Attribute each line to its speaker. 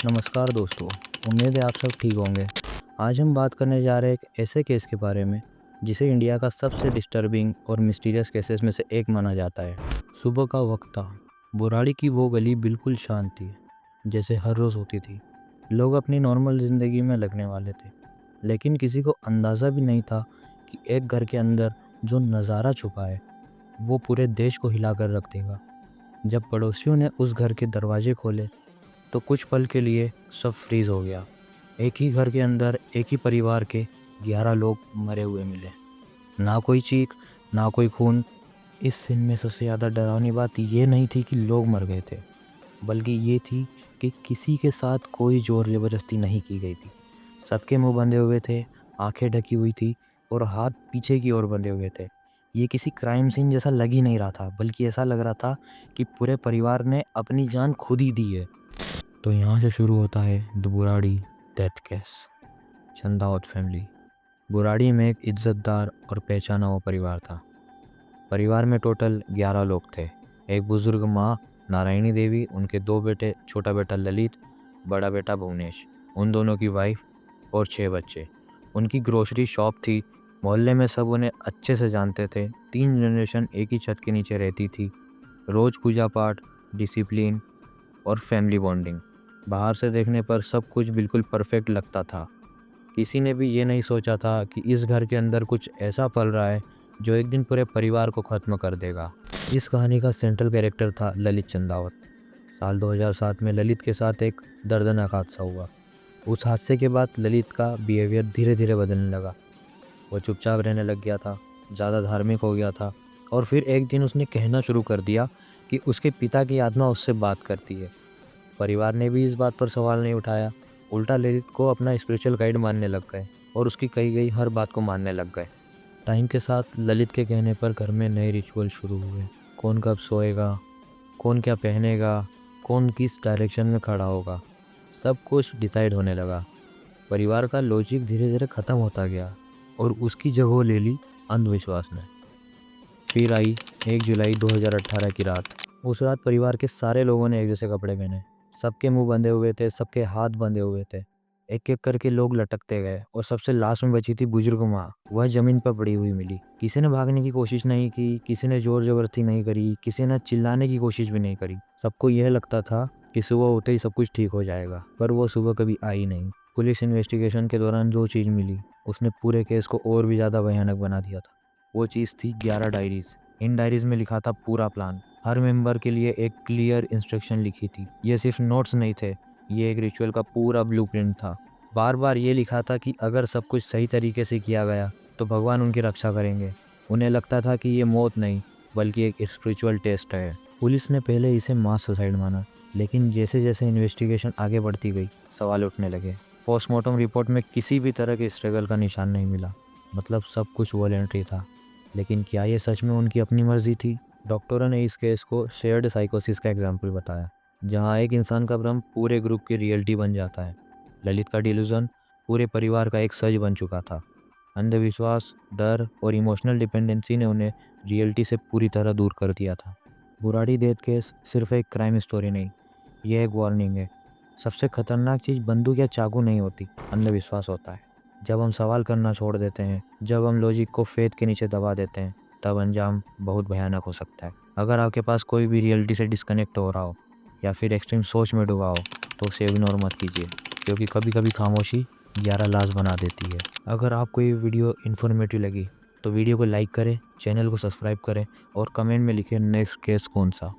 Speaker 1: नमस्कार दोस्तों। उम्मीद है आप सब ठीक होंगे। आज हम बात करने जा रहे हैं एक ऐसे केस के बारे में जिसे इंडिया का सबसे डिस्टर्बिंग और मिस्टीरियस केसेस में से एक माना जाता है। सुबह का वक्त था। बुराड़ी की वो गली बिल्कुल शांत थी, जैसे हर रोज़ होती थी। लोग अपनी नॉर्मल ज़िंदगी में लगने वाले थे, लेकिन किसी को अंदाज़ा भी नहीं था कि एक घर के अंदर जो नज़ारा छुपा है वो पूरे देश को हिला कर रख देगा। जब पड़ोसियों ने उस घर के दरवाजे खोले तो कुछ पल के लिए सब फ्रीज हो गया। एक ही घर के अंदर एक ही परिवार के 11 लोग मरे हुए मिले। ना कोई चीख, ना कोई खून। इस सीन में सबसे ज़्यादा डरावनी बात ये नहीं थी कि लोग मर गए थे, बल्कि ये थी कि किसी के साथ कोई ज़ोर ज़बरदस्ती नहीं की गई थी। सबके मुंह बंधे हुए थे, आंखें ढकी हुई थी और हाथ पीछे की ओर बंधे हुए थे। ये किसी क्राइम सीन जैसा लग ही नहीं रहा था, बल्कि ऐसा लग रहा था कि पूरे परिवार ने अपनी जान खुद ही दी है। तो यहाँ से शुरू होता है the Burari death case. Chandawat family. Burari में एक इज्जतदार और पहचाना हुआ परिवार था। परिवार में टोटल 11 लोग थे। एक बुजुर्ग माँ नारायणी देवी, उनके 2 बेटे, छोटा बेटा ललित, बड़ा बेटा भुवनेश, उन दोनों की वाइफ और 6 बच्चे। उनकी ग्रोसरी शॉप थी। मोहल्ले में सब उन्हें अच्छे से जानते थे। 3 जनरेशन एक ही छत के नीचे रहती थी। रोज़ पूजा पाठ, डिसिप्लिन और फैमिली बॉन्डिंग। बाहर से देखने पर सब कुछ बिल्कुल परफेक्ट लगता था। किसी ने भी ये नहीं सोचा था कि इस घर के अंदर कुछ ऐसा पल रहा है जो एक दिन पूरे परिवार को ख़त्म कर देगा। इस कहानी का सेंट्रल कैरेक्टर था ललित चंदावत। साल 2007 में ललित के साथ एक दर्दनाक हादसा हुआ। उस हादसे के बाद ललित का बिहेवियर धीरे धीरे बदलने लगा। वो चुपचाप रहने लग गया था, ज़्यादा धार्मिक हो गया था और फिर एक दिन उसने कहना शुरू कर दिया कि उसके पिता की आत्मा उससे बात करती है। परिवार ने भी इस बात पर सवाल नहीं उठाया, उल्टा ललित को अपना स्पिरिचुअल गाइड मानने लग गए और उसकी कही गई हर बात को मानने लग गए। टाइम के साथ ललित के कहने पर घर में नए रिचुअल शुरू हुए। कौन कब सोएगा, कौन क्या पहनेगा, कौन किस डायरेक्शन में खड़ा होगा, सब कुछ डिसाइड होने लगा। परिवार का लॉजिक धीरे धीरे ख़त्म होता गया और उसकी जगह ले ली अंधविश्वास ने। फिर आई 1 जुलाई 2018 की रात। उस रात परिवार के सारे लोगों ने एक जैसे कपड़े पहने। सबके मुंह बंधे हुए थे, सबके हाथ बंधे हुए थे। एक एक करके लोग लटकते गए और सबसे लास्ट में बची थी बुजुर्ग माँ। वह जमीन पर पड़ी हुई मिली। किसी ने भागने की कोशिश नहीं की, किसी ने जोर जबरदस्ती नहीं करी, किसी ने चिल्लाने की कोशिश भी नहीं करी। सबको यह लगता था कि सुबह होते ही सब कुछ ठीक हो जाएगा, पर वो सुबह कभी आई नहीं। पुलिस इन्वेस्टिगेशन के दौरान जो चीज़ मिली उसने पूरे केस को और भी ज़्यादा भयानक बना दिया था। वो चीज़ थी 11 डायरीज। इन डायरीज में लिखा था पूरा प्लान। हर मेंबर के लिए एक क्लियर इंस्ट्रक्शन लिखी थी। ये सिर्फ नोट्स नहीं थे, ये एक रिचुअल का पूरा ब्लूप्रिंट था। बार बार ये लिखा था कि अगर सब कुछ सही तरीके से किया गया तो भगवान उनकी रक्षा करेंगे। उन्हें लगता था कि ये मौत नहीं, बल्कि एक स्पिरिचुअल टेस्ट है। पुलिस ने पहले इसे मास सुसाइड माना, लेकिन जैसे जैसे इन्वेस्टिगेशन आगे बढ़ती गई सवाल उठने लगे। पोस्टमार्टम रिपोर्ट में किसी भी तरह के स्ट्रगल का निशान नहीं मिला, मतलब सब कुछ वॉलेंट्री था। लेकिन क्या ये सच में उनकी अपनी मर्जी थी? डॉक्टरों ने इस केस को शेयर्ड साइकोसिस का एग्जाम्पल बताया, जहां एक इंसान का भ्रम पूरे ग्रुप की रियलिटी बन जाता है। ललित का डिल्यूजन पूरे परिवार का एक सच बन चुका था। अंधविश्वास, डर और इमोशनल डिपेंडेंसी ने उन्हें रियलिटी से पूरी तरह दूर कर दिया था। बुराड़ी डेथ केस सिर्फ एक क्राइम स्टोरी नहीं, यह एक वार्निंग है। सबसे खतरनाक चीज़ बंदूक या चाकू नहीं होती, अंधविश्वास होता है। जब हम सवाल करना छोड़ देते हैं, जब हम लॉजिक को फेथ के नीचे दबा देते हैं, तब अंजाम बहुत भयानक हो सकता है। अगर आपके पास कोई भी रियलिटी से डिस्कनेक्ट हो रहा हो या फिर एक्सट्रीम सोच में डूबा हो तो उसे इग्नोर मत कीजिए, क्योंकि कभी कभी खामोशी 11 लाश बना देती है। अगर आपको ये वीडियो इन्फॉर्मेटिव लगी तो वीडियो को लाइक करें, चैनल को सब्सक्राइब करें और कमेंट में लिखें नेक्स्ट केस कौन सा।